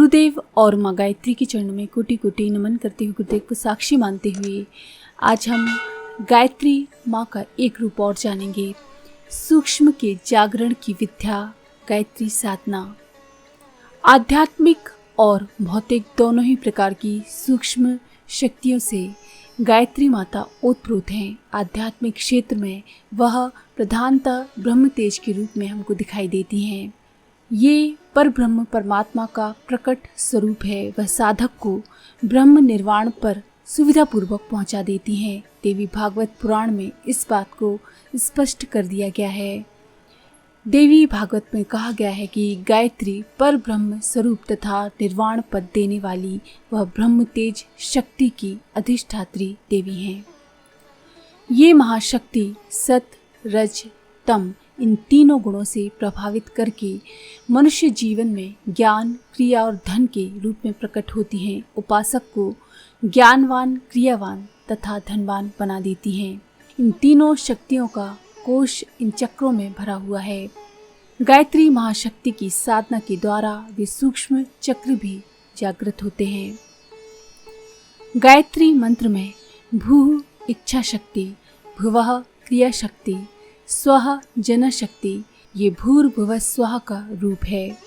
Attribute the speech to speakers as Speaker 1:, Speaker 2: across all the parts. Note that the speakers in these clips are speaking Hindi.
Speaker 1: गुरुदेव और माँ गायत्री के चरणों में कोटि कोटि नमन करते हुए गुरुदेव को साक्षी मानते हुए आज हम गायत्री माँ का एक रूप और जानेंगे। सूक्ष्म के जागरण की विद्या गायत्री साधना। आध्यात्मिक और भौतिक दोनों ही प्रकार की सूक्ष्म शक्तियों से गायत्री माता ओतप्रोत हैं। आध्यात्मिक क्षेत्र में वह प्रधानतः ब्रह्म तेज के रूप में हमको दिखाई देती हैं। ये पर ब्रह्म परमात्मा का प्रकट स्वरूप है। वह साधक को ब्रह्म निर्वाण पर सुविधापूर्वक पहुंचा देती हैं। देवी भागवत पुराण में इस बात को स्पष्ट कर दिया गया है। देवी भागवत में कहा गया है कि गायत्री पर ब्रह्म स्वरूप तथा निर्वाण पद देने वाली वह ब्रह्म तेज शक्ति की अधिष्ठात्री देवी हैं। ये महाशक्ति सत रज तम इन तीनों गुणों से प्रभावित करके मनुष्य जीवन में ज्ञान, क्रिया और धन के रूप में प्रकट होती हैं। उपासक को ज्ञानवान, क्रियावान तथा धनवान बना देती हैं। इन तीनों शक्तियों का कोश इन चक्रों में भरा हुआ है। गायत्री महाशक्ति की साधना के द्वारा वे सूक्ष्म चक्र भी जागृत होते हैं। गायत्री मंत्र में भू इच्छा शक्ति, भुवः क्रिया शक्ति, स्वः जन शक्ति, ये भूर्भुव स्वः का रूप है।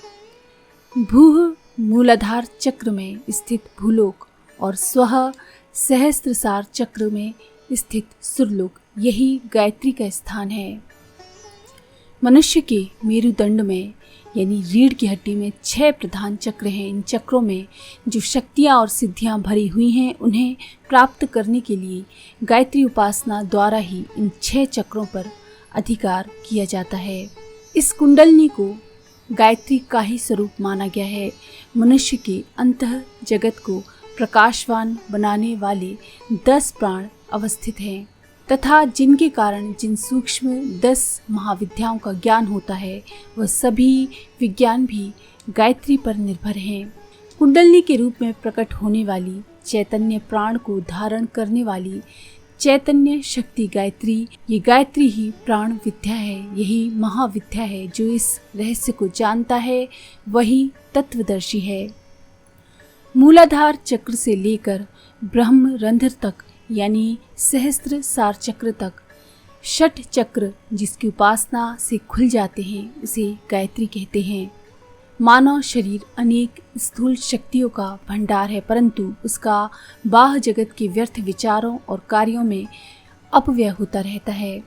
Speaker 1: भूः मूलाधार चक्र में स्थित भूलोक और स्वः सहस्त्रसार चक्र में स्थित सुरलोक, यही गायत्री का स्थान है। मनुष्य के मेरुदंड में यानी रीढ़ की हड्डी में 6 प्रधान चक्र हैं। इन चक्रों में जो शक्तियाँ और सिद्धियाँ भरी हुई हैं, उन्हें प्राप्त करने के लिए गायत्री उपासना द्वारा ही इन 6 चक्रों पर अधिकार किया जाता है। इस कुंडलनी को गायत्री का ही स्वरूप माना गया है। मनुष्य के अंतः जगत को प्रकाशवान बनाने वाले 10 प्राण अवस्थित हैं तथा जिनके कारण जिन सूक्ष्म 10 महाविद्याओं का ज्ञान होता है, वह सभी विज्ञान भी गायत्री पर निर्भर हैं। कुंडलनी के रूप में प्रकट होने वाली चैतन्य प्राण को धारण करने वाली चैतन्य शक्ति गायत्री, ये गायत्री ही प्राण विद्या है। यही महाविद्या है। जो इस रहस्य को जानता है वही तत्वदर्शी है। मूलाधार चक्र से लेकर ब्रह्म रंध्र तक यानी सहस्त्र सार चक्र तक 6 चक्र जिसकी उपासना से खुल जाते हैं, उसे गायत्री कहते हैं। मानव शरीर अनेक स्थूल शक्तियों का भंडार है, परंतु उसका बाह्य जगत के व्यर्थ विचारों और कार्यों में अपव्यय होता रहता है।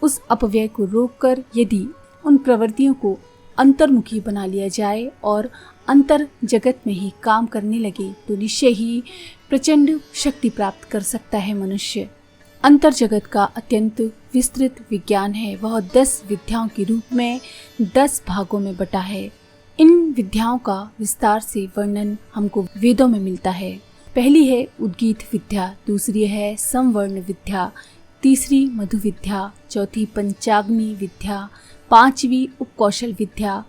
Speaker 1: उस अपव्यय को रोककर यदि उन प्रवृत्तियों को अंतर्मुखी बना लिया जाए और अंतर जगत में ही काम करने लगे तो निश्चय ही प्रचंड शक्ति प्राप्त कर सकता है मनुष्य। अंतर जगत का अत्यंत विस्तृत विज्ञान है। वह 10 विद्याओं के रूप में 10 भागों में बटा है। इन विद्याओं का विस्तार से वर्णन हमको वेदों में मिलता है। पहली है उद्गीत विद्या, दूसरी है संवर्ण विद्या, तीसरी मधु विद्या, चौथी पंचाग्नि विद्या, 5वीं उपकौशल विद्या,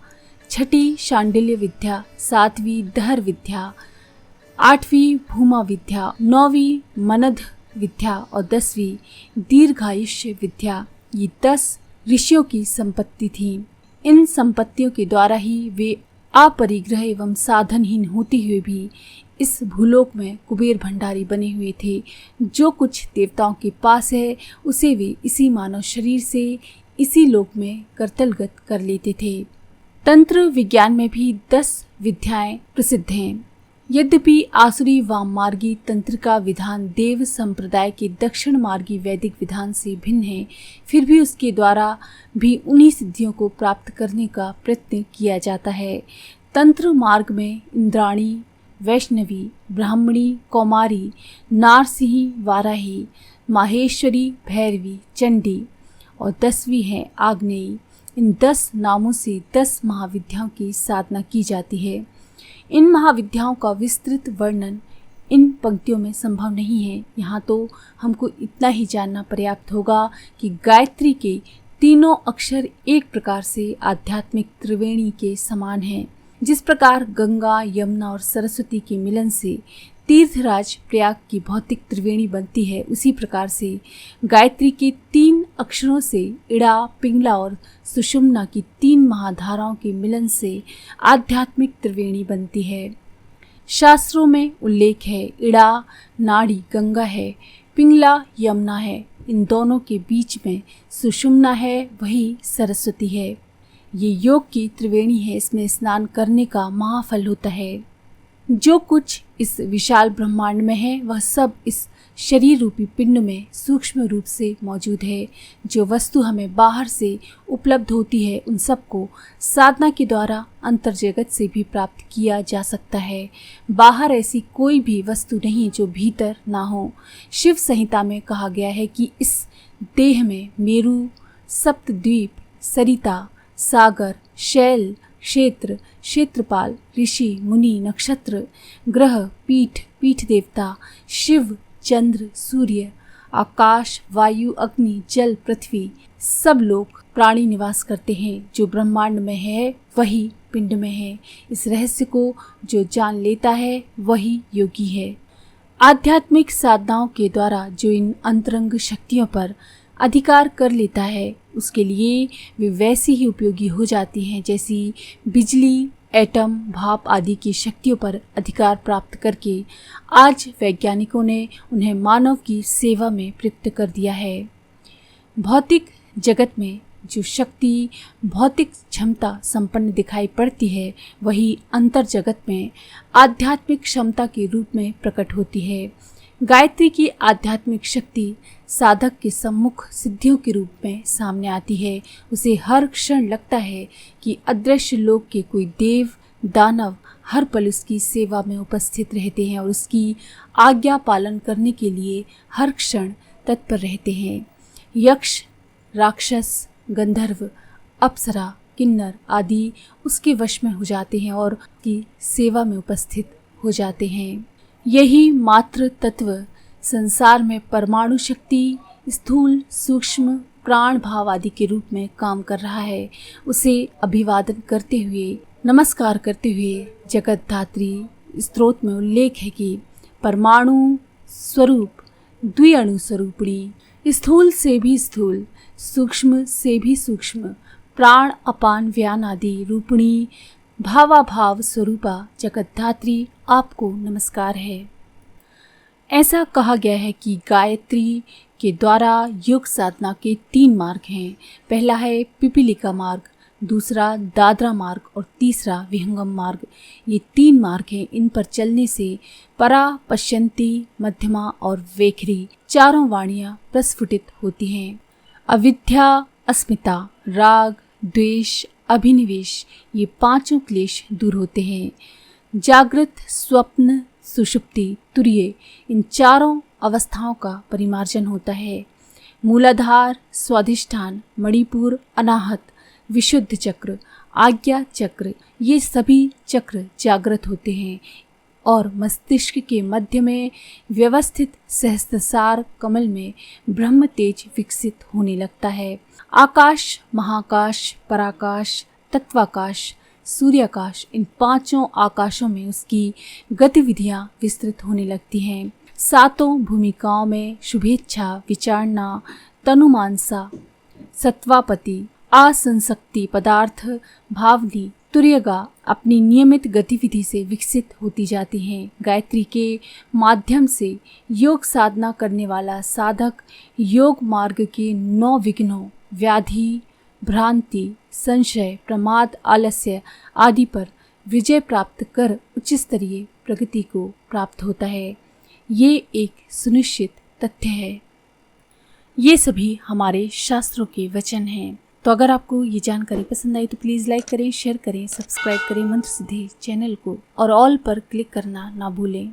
Speaker 1: 6ठी शांडिल्य विद्या, 7वीं दहर विद्या, 8वीं भूमा विद्या, 9वीं मनद विद्या और 10वीं दीर्घायुष्य विद्या। ये 10 ऋषियों की संपत्ति थी। इन संपत्तियों के द्वारा ही वे अपरिग्रह एवं साधनहीन होते हुए भी इस भूलोक में कुबेर भंडारी बने हुए थे। जो कुछ देवताओं के पास है उसे वे इसी मानव शरीर से इसी लोक में करतलगत कर लेते थे। तंत्र विज्ञान में भी 10 विद्याएं प्रसिद्ध हैं। यद्यपि आसुरी वाम मार्गी तंत्र का विधान देव संप्रदाय के दक्षिण मार्गी वैदिक विधान से भिन्न है, फिर भी उसके द्वारा भी उन्हीं सिद्धियों को प्राप्त करने का प्रयत्न किया जाता है। तंत्र मार्ग में इंद्राणी, वैष्णवी, ब्राह्मणी, कौमारी, नारसिंही, वाराही, माहेश्वरी, भैरवी, चंडी और 10वीं है आग्नेयी। इन 10 नामों से 10 महाविद्याओं की साधना की जाती है। इन महाविद्याओं का विस्तृत वर्णन इन पंक्तियों में संभव नहीं है। यहाँ तो हमको इतना ही जानना पर्याप्त होगा कि गायत्री के तीनों अक्षर एक प्रकार से आध्यात्मिक त्रिवेणी के समान हैं। जिस प्रकार गंगा, यमुना और सरस्वती के मिलन से तीर्थराज प्रयाग की भौतिक त्रिवेणी बनती है, उसी प्रकार से गायत्री के 3 अक्षरों से इड़ा, पिंगला और सुषुम्ना की 3 महाधाराओं के मिलन से आध्यात्मिक त्रिवेणी बनती है। शास्त्रों में उल्लेख है, इड़ा नाड़ी गंगा है, पिंगला यमुना है, इन दोनों के बीच में सुषुम्ना है, वही सरस्वती है। ये योग की त्रिवेणी है, इसमें स्नान करने का महाफल होता है। जो कुछ इस विशाल ब्रह्मांड में है वह सब इस शरीर रूपी पिंड में सूक्ष्म रूप से मौजूद है। जो वस्तु हमें बाहर से उपलब्ध होती है उन सबको साधना के द्वारा अंतर जगत से भी प्राप्त किया जा सकता है। बाहर ऐसी कोई भी वस्तु नहीं जो भीतर ना हो। शिव संहिता में कहा गया है कि इस देह में मेरु, सप्तद्वीप, सरिता, सागर, शैल, क्षेत्र, क्षेत्रपाल, ऋषि, मुनि, नक्षत्र, ग्रह, पीठ, पीठ देवता, शिव, चंद्र, सूर्य, आकाश, वायु, अग्नि, जल, पृथ्वी, सब लोग प्राणी निवास करते हैं। जो ब्रह्मांड में है वही पिंड में है। इस रहस्य को जो जान लेता है वही योगी है। आध्यात्मिक साधनाओं के द्वारा जो इन अंतरंग शक्तियों पर अधिकार कर लेता है उसके लिए वे वैसी ही उपयोगी हो जाती हैं जैसी बिजली, एटम, भाप आदि की शक्तियों पर अधिकार प्राप्त करके आज वैज्ञानिकों ने उन्हें मानव की सेवा में प्रयुक्त कर दिया है। भौतिक जगत में जो शक्ति भौतिक क्षमता संपन्न दिखाई पड़ती है वही अंतर जगत में आध्यात्मिक क्षमता के रूप में प्रकट होती है। गायत्री की आध्यात्मिक शक्ति साधक के सम्मुख सिद्धियों के रूप में सामने आती है। उसे हर क्षण लगता है कि अदृश्य लोक के कोई देव दानव हर पल उसकी सेवा में उपस्थित रहते हैं और उसकी आज्ञा पालन करने के लिए हर क्षण तत्पर रहते हैं। यक्ष, राक्षस, गंधर्व, अप्सरा, किन्नर आदि उसके वश में हो जाते हैं और उसकी सेवा में उपस्थित हो जाते हैं। यही मात्र तत्व संसार में परमाणु शक्ति, स्थूल, सूक्ष्म, प्राण भाव आदि के रूप में काम कर रहा है। उसे अभिवादन करते हुए, नमस्कार करते हुए जगत धात्री स्तोत्र में उल्लेख है कि परमाणु स्वरूप द्विअणु स्वरूपिणी, स्थूल से भी स्थूल, सूक्ष्म से भी सूक्ष्म, प्राण अपान व्यान आदि रूपिणी भावाभाव स्वरूपा जगत धात्री आपको नमस्कार है। ऐसा कहा गया है कि गायत्री के द्वारा योग साधना के 3 मार्ग हैं। पहला है पिपीलिका मार्ग, दूसरा दादरा मार्ग और तीसरा विहंगम मार्ग। ये 3 मार्ग हैं। इन पर चलने से परा, पश्यंती, मध्यमा और वेखरी चारों वाणियाँ प्रस्फुटित होती हैं। अविद्या, अस्मिता, राग, द्वेष, अभिनिवेश ये 5 क्लेश दूर होते हैं। जागृत, स्वप्न, सुषुप्ति, तुरीय इन चारों अवस्थाओं का परिमार्जन होता है। मूलाधार, स्वाधिष्ठान, मणिपुर, अनाहत, विशुद्ध चक्र, आज्ञा चक्र ये सभी चक्र जागृत होते हैं और मस्तिष्क के मध्य में व्यवस्थित सहस्त्रसार कमल में ब्रह्म तेज विकसित होने लगता है। आकाश, महाकाश, पराकाश, तत्वाकाश, सूर्याकाश इन 5 आकाशों में उसकी गतिविधियां विस्तृत होने लगती हैं। 7 भूमिकाओं में शुभेच्छा, विचारणा, तनुमानसा, सत्वापति, असंशक्ति, पदार्थ, भावनी, तुर्यगा अपनी नियमित गतिविधि से विकसित होती जाती हैं। गायत्री के माध्यम से योग साधना करने वाला साधक योग मार्ग के 9 विघ्नों, व्याधि, भ्रांति, संशय, प्रमाद, आलस्य आदि पर विजय प्राप्त कर उच्च स्तरीय प्रगति को प्राप्त होता है। ये एक सुनिश्चित तथ्य है। ये सभी हमारे शास्त्रों के वचन हैं। तो अगर आपको ये जानकारी पसंद आई तो प्लीज़ लाइक करें, शेयर करें, सब्सक्राइब करें मंत्र सिद्धि चैनल को और ऑल पर क्लिक करना ना भूलें।